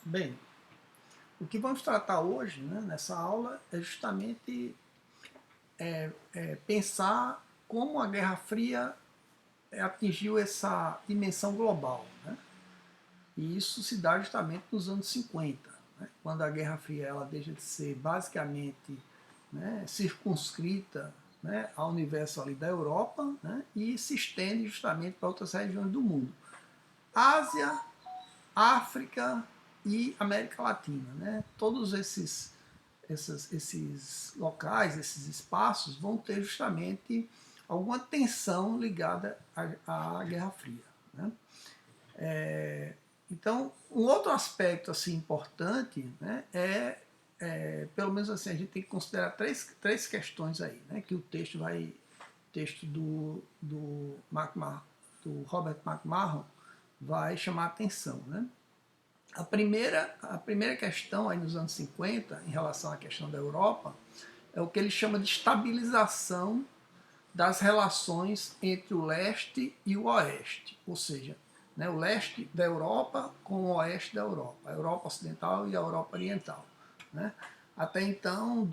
Bem, o que vamos tratar hoje, né, nessa aula, é justamente pensar como a Guerra Fria atingiu essa dimensão global, né? E isso se dá justamente nos anos 50, né, quando a Guerra Fria ela deixa de ser basicamente, né, circunscrita, né, ao universo ali da Europa, né, e se estende justamente para outras regiões do mundo. Ásia, África e América Latina. Né? Todos esses locais, esses espaços, vão ter justamente alguma tensão ligada à Guerra Fria. Né? Então, um outro aspecto assim importante, né, pelo menos assim, a gente tem que considerar três questões aí, né, que o texto do Robert McMahon vai chamar a atenção. Né? A primeira questão aí nos anos 50, em relação à questão da Europa, é o que ele chama de estabilização das relações entre o leste e o oeste, ou seja, né, o leste da Europa com o oeste da Europa, a Europa Ocidental e a Europa Oriental. Né? Até então,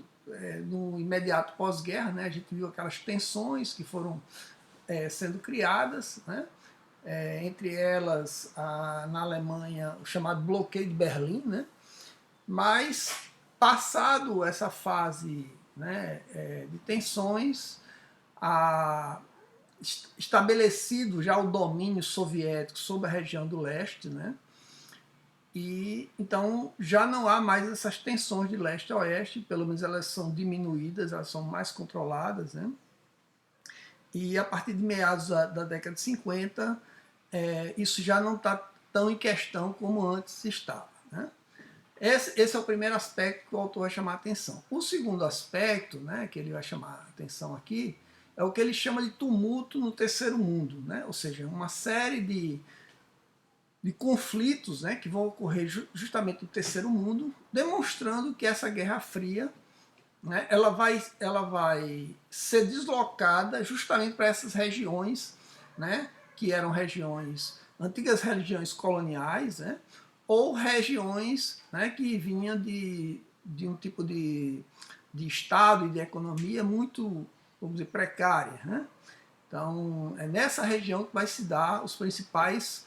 no imediato pós-guerra, né, a gente viu aquelas tensões que foram sendo criadas, né? Entre elas, na Alemanha, o chamado bloqueio de Berlim, né? Mas, passado essa fase, né, de tensões, a, estabelecido já o domínio soviético sobre a região do leste, né? E então já não há mais essas tensões de leste a oeste, pelo menos elas são diminuídas, elas são mais controladas, né? E a partir de meados da década de 50, isso já não está tão em questão como antes estava. Né? Esse é o primeiro aspecto que o autor vai chamar a atenção. O segundo aspecto, né, que ele vai chamar a atenção aqui, é o que ele chama de tumulto no terceiro mundo, né? Ou seja, uma série de conflitos, né, que vão ocorrer justamente no terceiro mundo, demonstrando que essa Guerra Fria, né, ela vai ser deslocada justamente para essas regiões, né, que eram antigas regiões coloniais, né, ou regiões, né, que vinham de um tipo de Estado e de economia muito, vamos dizer, precária. Né? Então, é nessa região que vai se dar os principais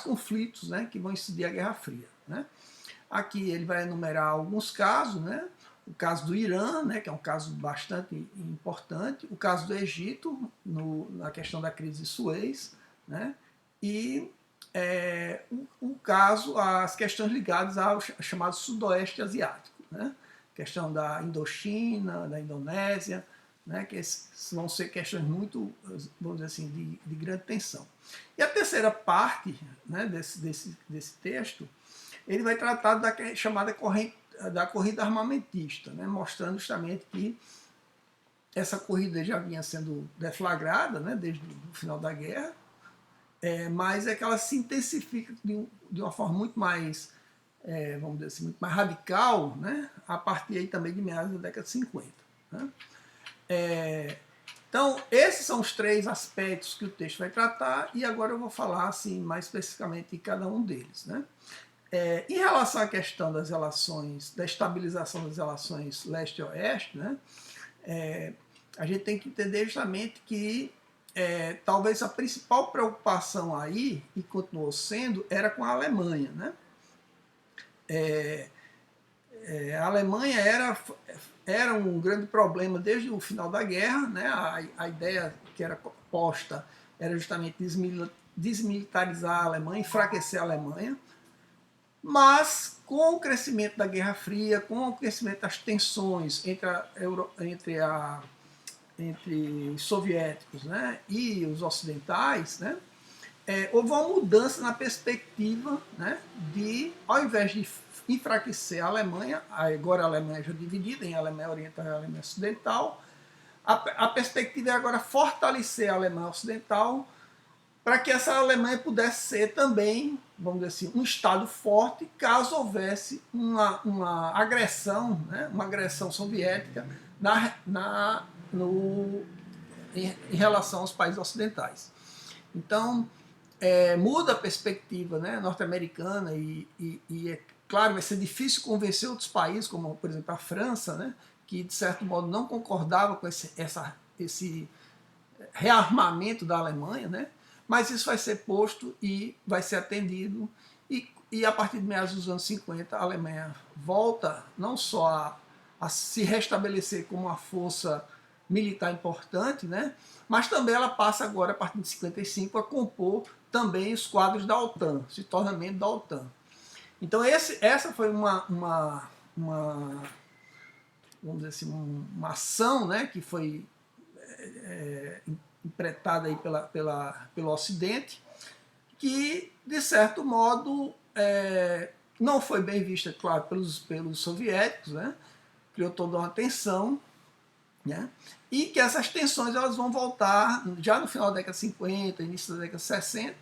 conflitos, né, que vão incidir a Guerra Fria. Né? Aqui ele vai enumerar alguns casos, né? O caso do Irã, né, que é um caso bastante importante, o caso do Egito, na questão da crise de Suez, né, e as questões ligadas ao chamado Sudoeste Asiático, né, questão da Indochina, da Indonésia, né, que vão ser questões muito, vamos dizer assim, de grande tensão. E a terceira parte, né, desse texto, ele vai tratar da chamada da corrida armamentista, né, mostrando justamente que essa corrida já vinha sendo deflagrada, né, desde o final da guerra, mas é que ela se intensifica de uma forma muito mais, vamos dizer assim, muito mais radical, né, a partir aí também de meados da década de 50. Né. Então, esses são os três aspectos que o texto vai tratar, e agora eu vou falar assim, mais especificamente de cada um deles. Né. Em relação à questão das relações, da estabilização das relações leste-oeste, né, a gente tem que entender justamente que talvez a principal preocupação aí, e continuou sendo, era com a Alemanha. Né? A Alemanha era um grande problema desde o final da guerra. Né? A ideia que era posta era justamente desmilitarizar a Alemanha, enfraquecer a Alemanha. Mas, com o crescimento da Guerra Fria, com o crescimento das tensões entre os soviéticos, né, e os ocidentais, né, houve uma mudança na perspectiva, né, ao invés de enfraquecer a Alemanha, agora a Alemanha já dividida em Alemanha Oriental e Alemanha Ocidental, a perspectiva é agora fortalecer a Alemanha Ocidental, para que essa Alemanha pudesse ser também, vamos dizer assim, um Estado forte caso houvesse uma agressão, né, uma agressão soviética em relação aos países ocidentais. Então, muda a perspectiva, né, norte-americana é claro, vai ser difícil convencer outros países, como por exemplo a França, né, que de certo modo não concordava com esse rearmamento da Alemanha, né, mas isso vai ser posto e vai ser atendido, e a partir de meados dos anos 50 a Alemanha volta não só a se restabelecer como uma força militar importante, né, mas também ela passa agora, a partir de 55, a compor também os quadros da OTAN, se torna membro da OTAN. Então essa foi vamos dizer assim, uma ação, né, que foi empretada aí pelo Ocidente, que, de certo modo, não foi bem vista, claro, pelos soviéticos, né, criou toda uma tensão, né, e que essas tensões elas vão voltar já no final da década de 50, início da década de 60,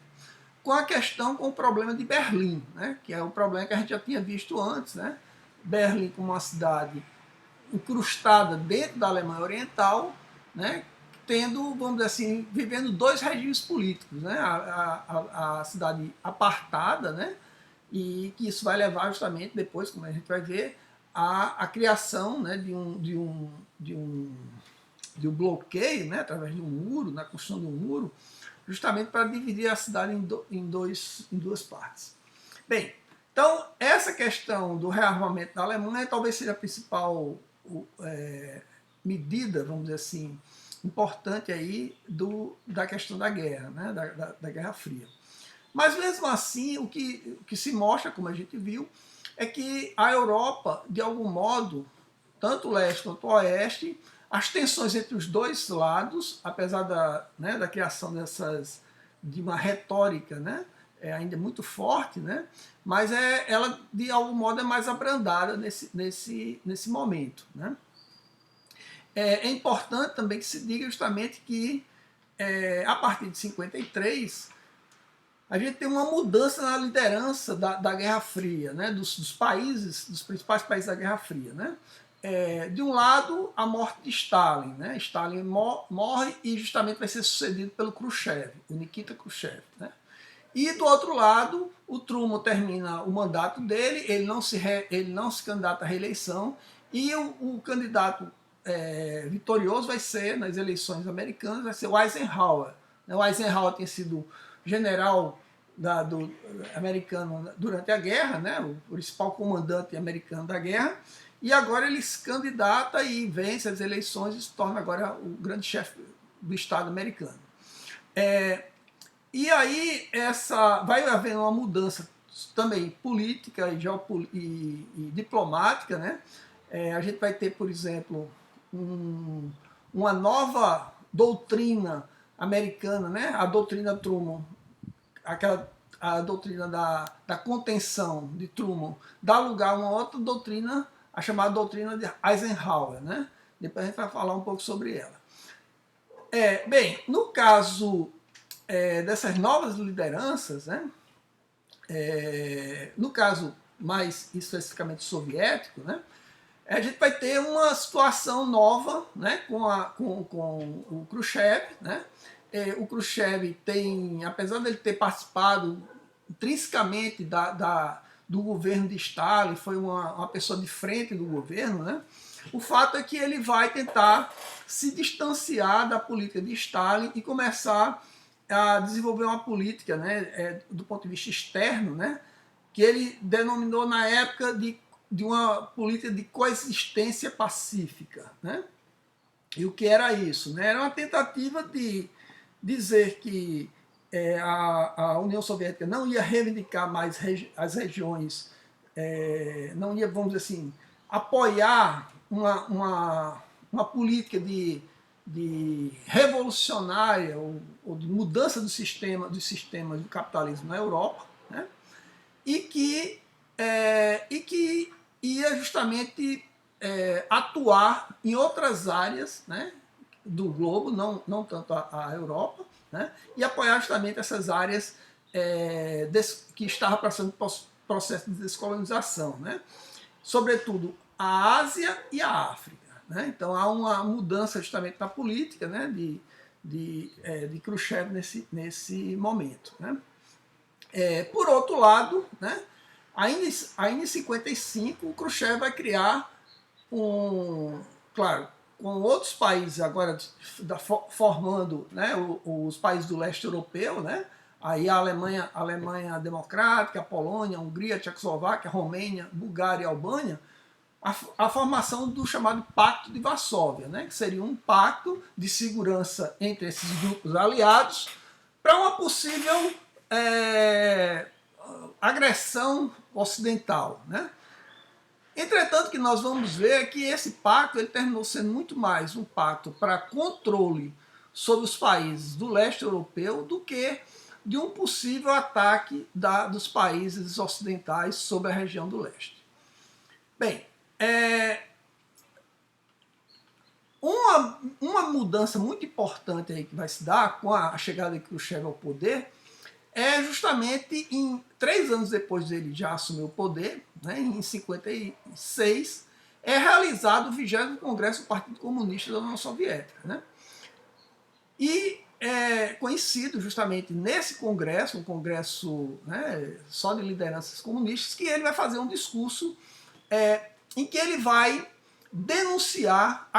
com o problema de Berlim, né, que é o problema que a gente já tinha visto antes, né, Berlim como uma cidade incrustada dentro da Alemanha Oriental, né, tendo, vamos dizer assim, vivendo dois regimes políticos, né, a cidade apartada, né, e que isso vai levar justamente depois, como a gente vai ver, a criação, né, de um bloqueio, né, através de um muro, na construção de um muro, justamente para dividir a cidade em duas partes. Bem, então essa questão do rearmamento da Alemanha talvez seja a principal medida, vamos dizer assim, importante aí da questão da guerra, né, da Guerra Fria. Mas mesmo assim, o que se mostra, como a gente viu, é que a Europa, de algum modo, tanto o leste quanto o oeste, as tensões entre os dois lados, apesar da criação de uma retórica, né, ainda muito forte, né, mas ela, de algum modo, é mais abrandada nesse momento. Né. É importante também que se diga justamente que, a partir de 53, a gente tem uma mudança na liderança da Guerra Fria, né, dos principais países da Guerra Fria. Né. De um lado, a morte de Stalin. Né? Stalin morre e justamente vai ser sucedido pelo Khrushchev, o Nikita Khrushchev. Né? E do outro lado, o Truman termina o mandato dele, ele não se candidata à reeleição, e o candidato vitorioso vai ser, nas eleições americanas, vai ser o Eisenhower. O Eisenhower tinha sido general americano durante a guerra, né? O principal comandante americano da guerra, e agora ele se candidata e vence as eleições e se torna agora o grande chefe do Estado americano. E aí vai haver uma mudança também política e diplomática. Né? A gente vai ter, por exemplo, uma nova doutrina americana, né? A doutrina Truman, a doutrina da contenção de Truman, dá lugar a uma outra doutrina, a chamada doutrina de Eisenhower. Né? Depois a gente vai falar um pouco sobre ela. Bem, no caso dessas novas lideranças, né? No caso mais especificamente soviético, né? A gente vai ter uma situação nova, né? com o Khrushchev. Né? O Khrushchev tem, apesar de ele ter participado intrinsecamente do governo de Stalin, foi uma pessoa de frente do governo, né? O fato é que ele vai tentar se distanciar da política de Stalin e começar a desenvolver uma política, né, do ponto de vista externo, né, que ele denominou na época de uma política de coexistência pacífica. Né? E o que era isso? Né? Era uma tentativa de dizer que a União Soviética não ia reivindicar mais as regiões, não ia, vamos dizer assim, apoiar uma política de revolucionária ou de mudança dos sistemas do capitalismo na Europa, né? e que ia justamente atuar em outras áreas, né, do globo, não tanto a Europa, né, e apoiar justamente essas áreas que estavam passando por processo de descolonização, né, sobretudo a Ásia e a África. Né? Então há uma mudança justamente na política, né, de Khrushchev nesse momento, né? Por outro lado, né, ainda em 55, o Khrushchev vai criar claro, com outros países agora formando, né, os países do leste europeu, né, aí a Alemanha Democrática, a Polônia, a Hungria, a Tchecoslováquia, a Romênia, Bulgária e a Albânia, a formação do chamado Pacto de Varsóvia, né, que seria um pacto de segurança entre esses grupos aliados para uma possível agressão ocidental, né? Entretanto, que nós vamos ver é que esse pacto ele terminou sendo muito mais um pacto para controle sobre os países do leste europeu do que de um possível ataque dos países ocidentais sobre a região do leste. Bem, uma mudança muito importante aí que vai se dar com a chegada de Khrushchev ao poder é justamente 3 anos depois dele já assumir o poder, né, em 56, é realizado o 20º Congresso do Partido Comunista da União Soviética, né? E é conhecido justamente nesse congresso, um congresso, né, só de lideranças comunistas, que ele vai fazer um discurso em que ele vai denunciar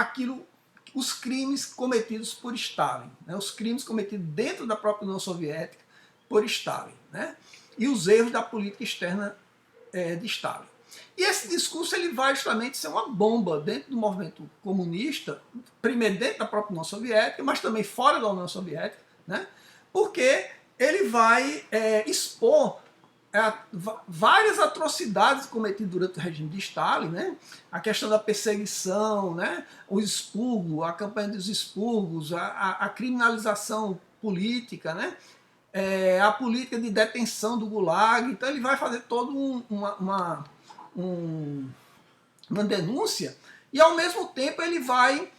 os crimes cometidos por Stalin, né, os crimes cometidos dentro da própria União Soviética por Stalin, né, e os erros da política externa de Stalin. E esse discurso ele vai justamente ser uma bomba dentro do movimento comunista, primeiro dentro da própria União Soviética, mas também fora da União Soviética, né, porque ele vai expor várias atrocidades cometidas durante o regime de Stalin, né? A questão da perseguição, né? O expurgo, a campanha dos expurgos, a criminalização política, né? A política de detenção do Gulag. Então ele vai fazer toda uma denúncia e ao mesmo tempo ele vai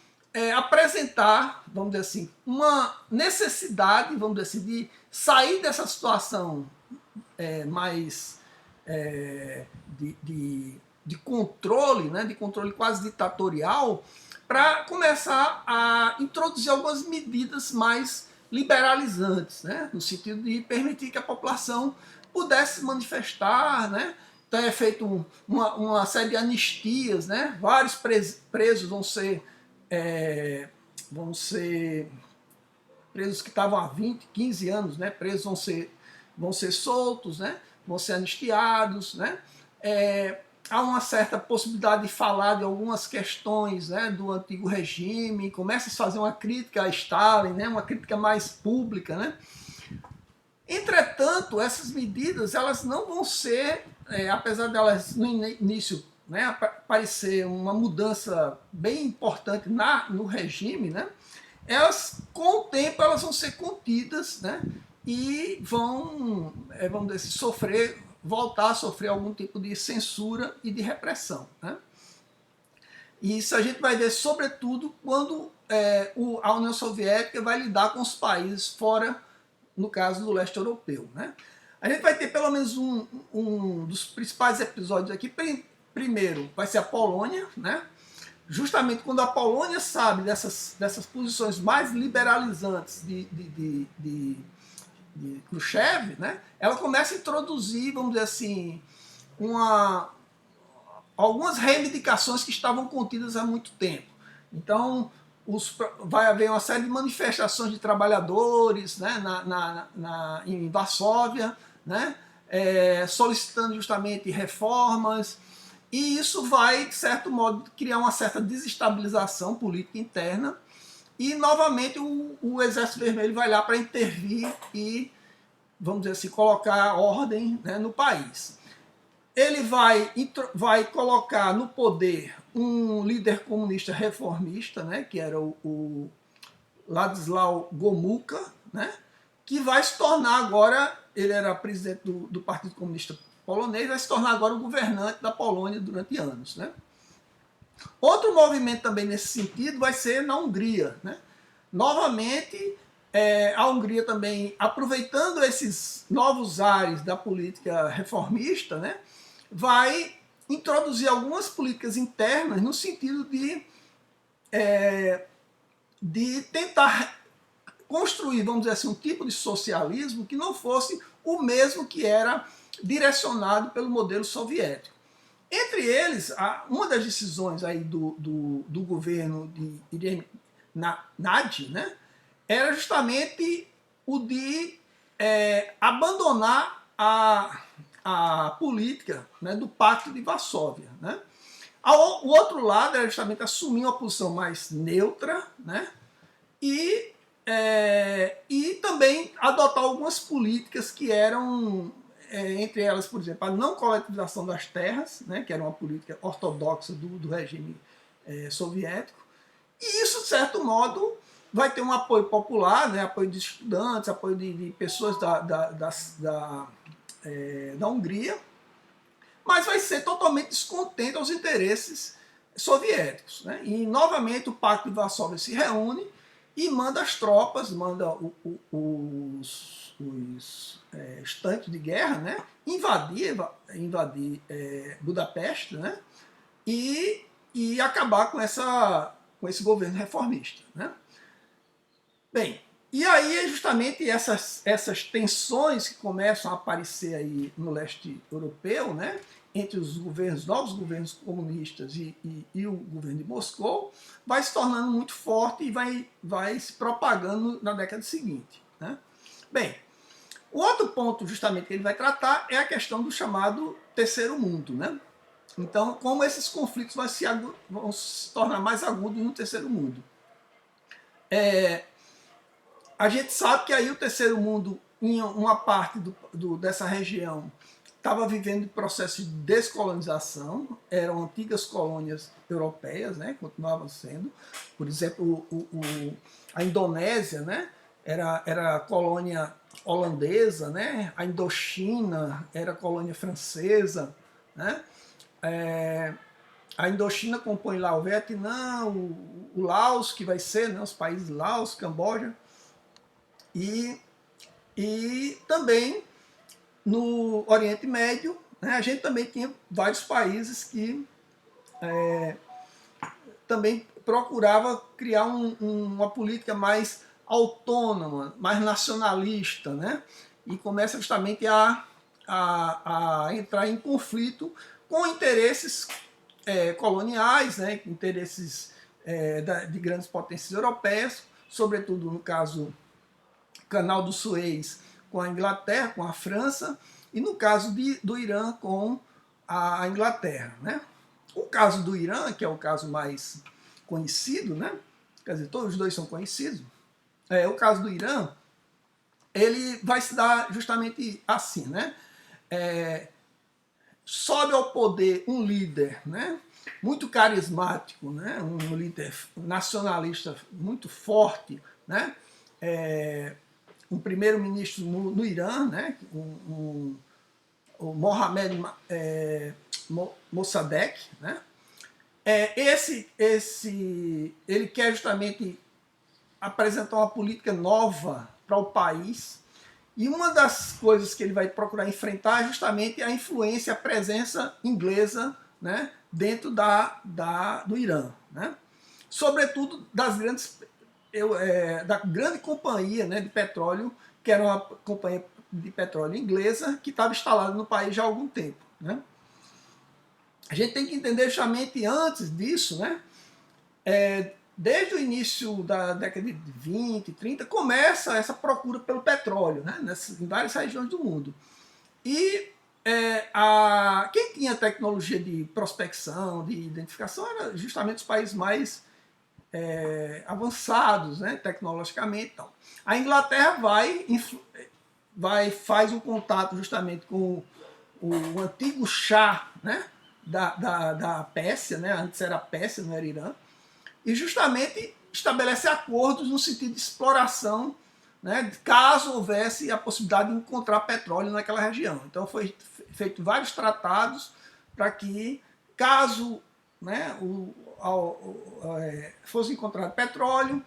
apresentar, vamos dizer assim, uma necessidade, vamos dizer assim, de sair dessa situação mais de controle, né, de controle quase ditatorial, para começar a introduzir algumas medidas mais liberalizantes, né, no sentido de permitir que a população pudesse se manifestar, né. Então é feito uma série de anistias, né, vários presos vão ser presos que estavam há 20, 15 anos, né, presos vão ser soltos, né? Vão ser anistiados, né? Há uma certa possibilidade de falar de algumas questões, né, do antigo regime, começa a fazer uma crítica a Stalin, né, uma crítica mais pública, né? Entretanto, essas medidas elas não vão ser, apesar delas no início, né, parecer uma mudança bem importante no regime, né, elas com o tempo elas vão ser contidas, né, e vamos dizer assim, voltar a sofrer algum tipo de censura e de repressão, né? E isso a gente vai ver sobretudo quando a União Soviética vai lidar com os países fora, no caso do leste europeu, né? A gente vai ter pelo menos um dos principais episódios aqui. Primeiro vai ser a Polônia, né? Justamente quando a Polônia sabe dessas posições mais liberalizantes de Khrushchev, né, ela começa a introduzir, vamos dizer assim, algumas reivindicações que estavam contidas há muito tempo. Então, vai haver uma série de manifestações de trabalhadores, né, em Varsóvia, né, solicitando justamente reformas, e isso vai, de certo modo, criar uma certa desestabilização política interna. E, novamente, o Exército Vermelho vai lá para intervir e, vamos dizer assim, colocar ordem, né, no país. Ele vai colocar no poder um líder comunista reformista, né, que era o Ladislau Gomulka, né, que vai se tornar agora, ele era presidente do Partido Comunista Polonês, vai se tornar agora o governante da Polônia durante anos, né. Outro movimento também nesse sentido vai ser na Hungria, né? Novamente, a Hungria também, aproveitando esses novos ares da política reformista, né, vai introduzir algumas políticas internas no sentido de tentar construir, vamos dizer assim, um tipo de socialismo que não fosse o mesmo que era direcionado pelo modelo soviético. Entre eles, uma das decisões aí do governo de Irene Nagy, né, era justamente o de abandonar a política, né, do Pacto de Varsóvia. Né. O outro lado era justamente assumir uma posição mais neutra, né, e também adotar algumas políticas que eram, entre elas, por exemplo, a não coletivização das terras, né, que era uma política ortodoxa do regime soviético, e isso, de certo modo, vai ter um apoio popular, né, apoio de estudantes, apoio de pessoas da Hungria, mas vai ser totalmente descontente aos interesses soviéticos. Né? E, novamente, o Pacto de Varsóvia se reúne e manda as tropas, manda os tanques de guerra, né? invadir Budapeste, né? e acabar com esse governo reformista. Né? Bem, e aí é justamente essas tensões que começam a aparecer aí no leste europeu, né, entre os novos governos comunistas e o governo de Moscou, vai se tornando muito forte e vai se propagando na década seguinte. Né? Bem, o outro ponto justamente que ele vai tratar é a questão do chamado terceiro mundo. Né? Então, como esses conflitos vão se tornar mais agudos no terceiro mundo. A gente sabe que aí o terceiro mundo, em uma parte dessa região, estava vivendo processo de descolonização, eram antigas colônias europeias, né, continuavam sendo. Por exemplo, a Indonésia, né, era colônia holandesa, né, a Indochina era colônia francesa. Né, a Indochina compõe lá o Vietnã, o Laos, que vai ser, né, os países Laos, Camboja, e também no Oriente Médio, né, a gente também tinha vários países que também procurava criar uma política mais autônoma, mais nacionalista, né, e começa justamente a entrar em conflito com interesses coloniais, né, interesses de grandes potências europeias, sobretudo no caso Canal do Suez com a Inglaterra, com a França, e no caso do Irã com a Inglaterra. Né? O caso do Irã, que é o caso mais conhecido, né? Quer dizer, todos os dois são conhecidos, o caso do Irã, ele vai se dar justamente assim, né? Sobe ao poder um líder, né? Muito carismático, né? Um líder nacionalista muito forte, né? Um primeiro-ministro no Irã, né, o Mohamed Mossadegh, né, ele quer justamente apresentar uma política nova para o país, e uma das coisas que ele vai procurar enfrentar é justamente a influência, a presença inglesa, né, dentro do Irã. Né, sobretudo da grande companhia, né, de petróleo, que era uma companhia de petróleo inglesa, que estava instalada no país já há algum tempo. Né? A gente tem que entender justamente antes disso, né, desde o início da década de 20, 30, começa essa procura pelo petróleo, né, em várias regiões do mundo. E quem tinha tecnologia de prospecção, de identificação, era justamente os países mais avançados, né, tecnologicamente. Então. A Inglaterra faz um contato justamente com o antigo Shah, né, da Pérsia, né, antes era Pérsia, não era Irã, e justamente estabelece acordos no sentido de exploração, né, caso houvesse a possibilidade de encontrar petróleo naquela região. Então foi feito vários tratados para que, caso, né, fosse encontrado petróleo,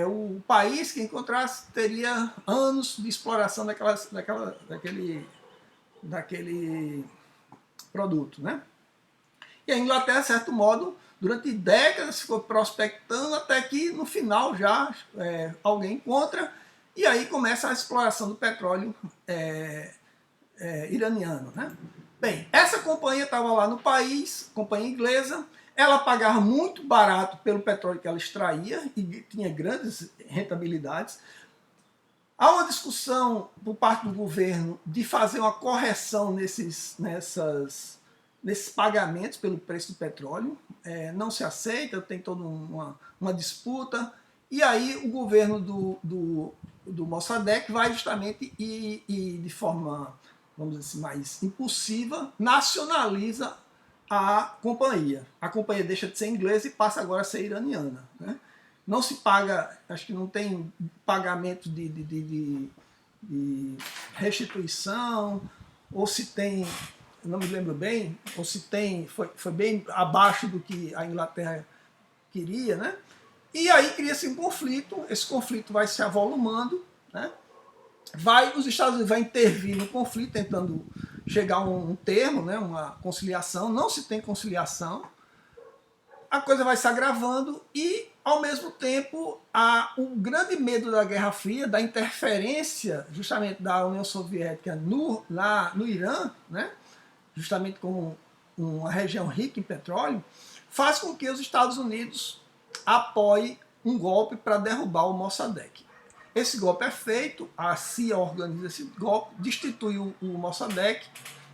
o país que encontrasse teria anos de exploração daquele produto. Né? E a Inglaterra, de certo modo, Durante décadas ficou prospectando até que no final já alguém encontra e aí começa a exploração do petróleo iraniano, né? Bem, essa companhia estava lá no país, companhia inglesa, ela pagava muito barato pelo petróleo que ela extraía e tinha grandes rentabilidades. Há uma discussão por parte do governo de fazer uma correção nesses pagamentos pelo preço do petróleo. Não se aceita, tem toda uma disputa. E aí o governo do Mossadegh vai justamente e de forma, vamos dizer assim, mais impulsiva, nacionaliza a companhia. A companhia deixa de ser inglesa e passa agora a ser iraniana, né? Não se paga, acho que não tem pagamento de restituição, ou se tem, não me lembro bem, ou se tem, foi bem abaixo do que a Inglaterra queria, né? E aí cria-se um conflito, esse conflito vai se avolumando, né? Os Estados Unidos vai intervir no conflito, tentando chegar a um termo, né? Uma conciliação, não se tem conciliação, a coisa vai se agravando e, ao mesmo tempo, há um grande medo da Guerra Fria, da interferência justamente da União Soviética no Irã, né? Justamente como uma região rica em petróleo, faz com que os Estados Unidos apoiem um golpe para derrubar o Mossadegh. Esse golpe é feito, a CIA organiza esse golpe, destitui o Mossadegh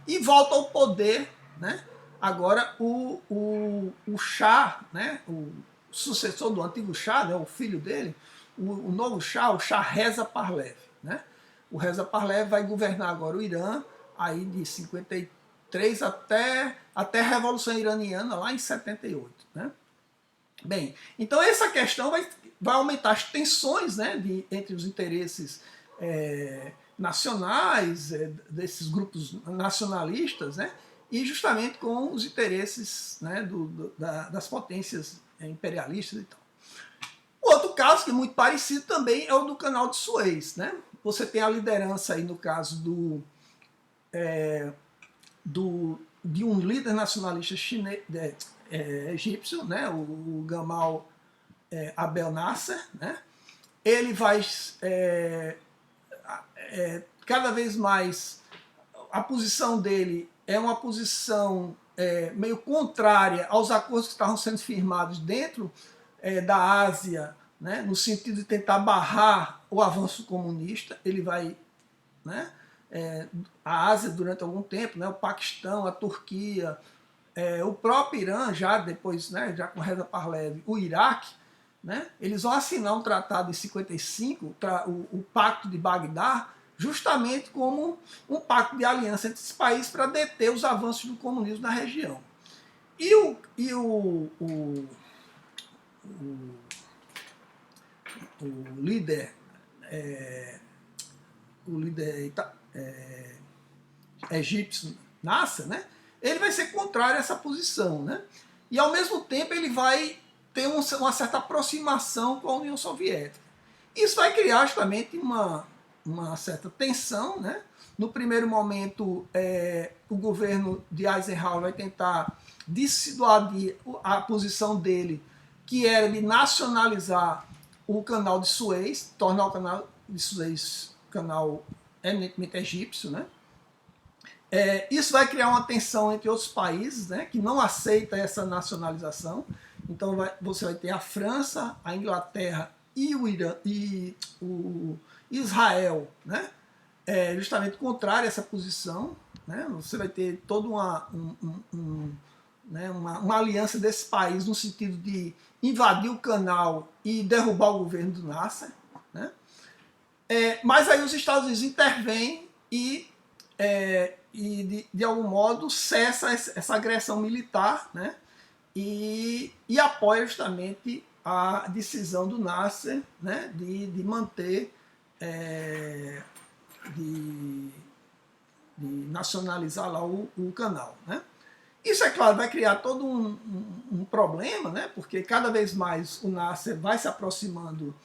e volta ao poder, né? Agora o Shah, né? O sucessor do antigo Shah, né? O filho dele, o novo Shah, o Shah Reza Pahlavi, né? O Reza Pahlavi vai governar agora o Irã aí de 53 até a Revolução Iraniana lá em 78, né? Bem, então essa questão vai aumentar as tensões, né, entre os interesses nacionais, desses grupos nacionalistas, né, e justamente com os interesses, né, das potências imperialistas e tal. O outro caso, que é muito parecido também, é o do Canal de Suez, né? Você tem a liderança aí no caso de um líder nacionalista egípcio, né, o Gamal Abdel Nasser, né? Ele vai cada vez mais, a posição dele é uma posição meio contrária aos acordos que estavam sendo firmados dentro da Ásia, né, no sentido de tentar barrar o avanço comunista. Ele vai, né, a Ásia durante algum tempo, né, o Paquistão, a Turquia, o próprio Irã, já depois, né, já com Reza Pahlavi, o Iraque, né, eles vão assinar um tratado em 55, o Pacto de Bagdá, justamente como um pacto de aliança entre esses países para deter os avanços do comunismo na região. E o líder egípcio Nasser, né, ele vai ser contrário a essa posição, né? E ao mesmo tempo ele vai ter uma certa aproximação com a União Soviética. Isso vai criar justamente uma certa tensão, né? No primeiro momento, o governo de Eisenhower vai tentar dissuadir a posição dele, que era de nacionalizar o canal de Suez, tornar o canal de Suez canal eminentemente egípcio, né? Isso vai criar uma tensão entre outros países, né, que não aceitam essa nacionalização. Então você vai ter a França, a Inglaterra e o Israel, né, justamente contrário a essa posição. Né? Você vai ter toda uma aliança desse país no sentido de invadir o canal e derrubar o governo do Nasser. Né? Mas aí os Estados Unidos intervêm e de algum modo cessa essa agressão militar, né? E apoia justamente a decisão do Nasser, né? de manter, de nacionalizar lá o canal. Né? Isso, é claro, vai criar todo um problema, né? Porque cada vez mais o Nasser vai se aproximando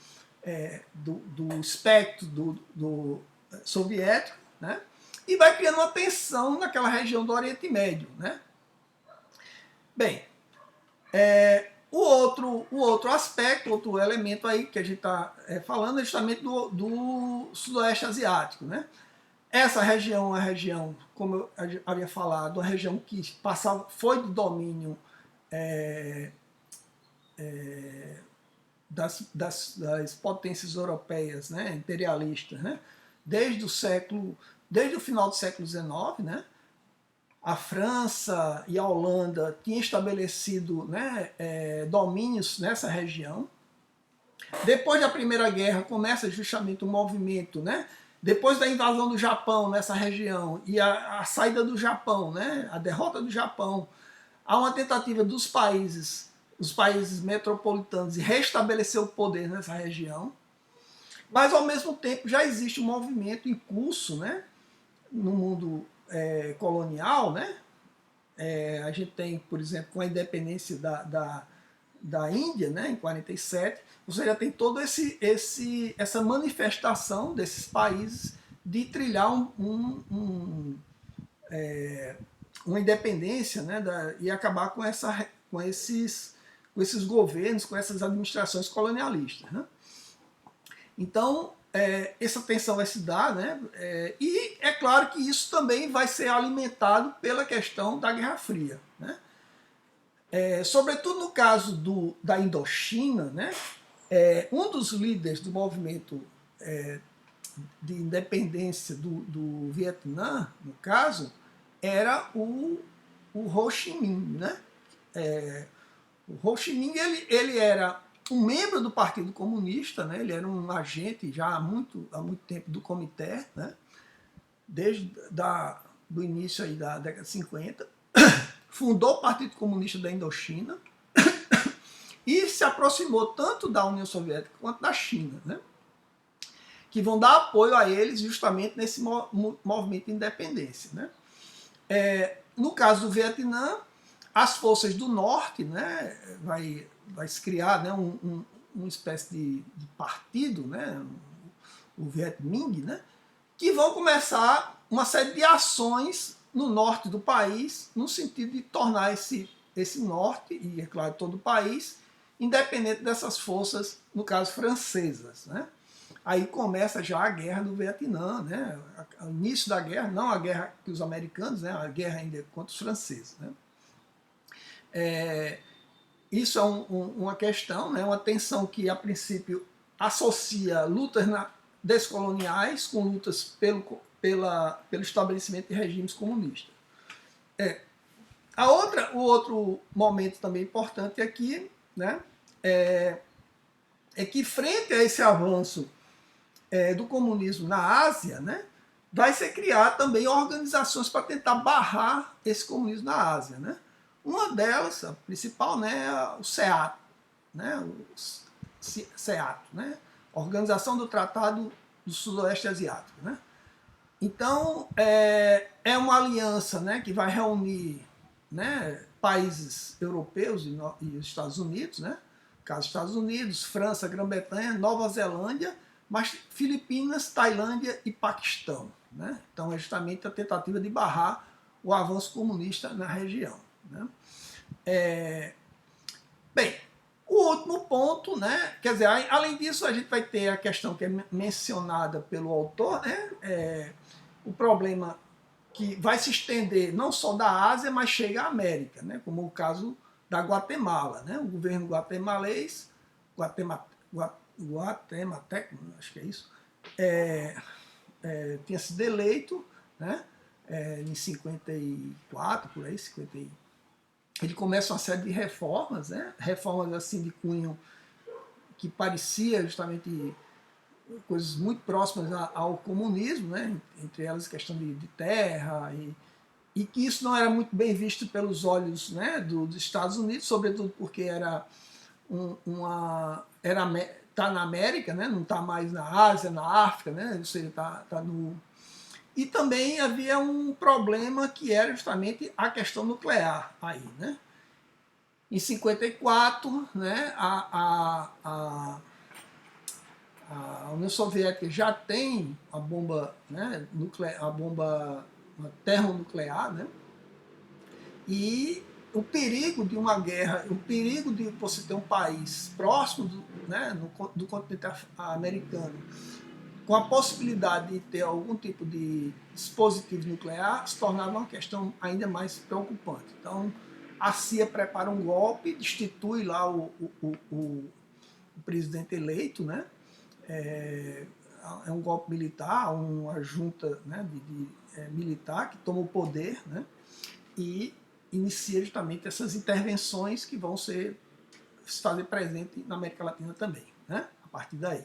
do espectro do soviético, né? E vai criando uma tensão naquela região do Oriente Médio. Né? Bem, O outro aspecto, outro elemento aí que a gente está falando é justamente do Sudoeste Asiático, né? Essa região é uma região, como eu havia falado, uma região que foi de domínio das potências europeias, né, imperialistas, né, desde o final do século XIX, né, a França e a Holanda tinham estabelecido, né, domínios nessa região. Depois da Primeira Guerra começa justamente um movimento, né, depois da invasão do Japão nessa região e a saída do Japão, né, a derrota do Japão, há uma tentativa dos países, os países metropolitanos, de restabelecer o poder nessa região, mas ao mesmo tempo já existe um movimento em curso, né, no mundo colonial, né? A gente tem, por exemplo, com a independência da Índia, né, em 47, você já tem toda essa manifestação desses países de trilhar uma independência, né, e acabar com esses governos, com essas administrações colonialistas. Né? Então, essa tensão vai se dar, né? E é claro que isso também vai ser alimentado pela questão da Guerra Fria. Né? Sobretudo no caso da Indochina, né? Um dos líderes do movimento de independência do Vietnã, no caso, era o Ho Chi Minh. Né? O Ho Chi Minh ele era um membro do Partido Comunista, né? Ele era um agente já há muito tempo do Comitê, né? Desde do início aí da década de 50, fundou o Partido Comunista da Indochina e se aproximou tanto da União Soviética quanto da China, né? Que vão dar apoio a eles justamente nesse movimento de independência. Né? No caso do Vietnã, as forças do norte, né, vai se criar, né, uma espécie de partido, né, o Viet Minh, né, que vão começar uma série de ações no norte do país, no sentido de tornar esse norte, e é claro todo o país, independente dessas forças, no caso francesas. Né. Aí começa já a guerra do Vietnã, né, o início da guerra, não a guerra que os americanos, né, a guerra ainda contra os franceses. Né. Isso é uma questão, né, uma tensão que, a princípio, associa lutas descoloniais com lutas pelo estabelecimento de regimes comunistas. O outro momento também importante aqui, né, é que, frente a esse avanço do comunismo na Ásia, né, vai ser criar também organizações para tentar barrar esse comunismo na Ásia. Né? Uma delas, a principal, né, é o SEAT, né, né, Organização do Tratado do Sudoeste Asiático. Né? Então, é uma aliança, né, que vai reunir, né, países europeus e os Estados Unidos, né, no caso Estados Unidos, França, Grã-Bretanha, Nova Zelândia, mas Filipinas, Tailândia e Paquistão. Né? Então, é justamente a tentativa de barrar o avanço comunista na região. Né? Bem, o último ponto, né? Quer dizer, além disso, a gente vai ter a questão que é mencionada pelo autor, né? O problema que vai se estender não só da Ásia, mas chega à América, né? Como o caso da Guatemala. Né? O governo guatemalês, guatemalteco, acho que é isso, tinha sido eleito, né? Em 54, por aí, 50. Ele começa uma série de reformas, né? Reformas assim de cunho que parecia justamente coisas muito próximas ao comunismo, né? Entre elas a questão de terra, e que isso não era muito bem visto pelos olhos, né, dos Estados Unidos, sobretudo porque tá na América, né? Não está mais na Ásia, na África, né? Ou seja, tá no... E também havia um problema que era justamente a questão nuclear aí, né? Em 54, né, a União Soviética já tem a bomba, né, a bomba termonuclear, né? E o perigo de uma guerra, o perigo de você ter um país próximo do continente americano, com a possibilidade de ter algum tipo de dispositivo nuclear, se tornava uma questão ainda mais preocupante. Então, a CIA prepara um golpe, destitui lá o presidente eleito, né? É um golpe militar, uma junta, né, militar que toma o poder, né? E inicia justamente essas intervenções que vão se fazer presente na América Latina também, né? A partir daí.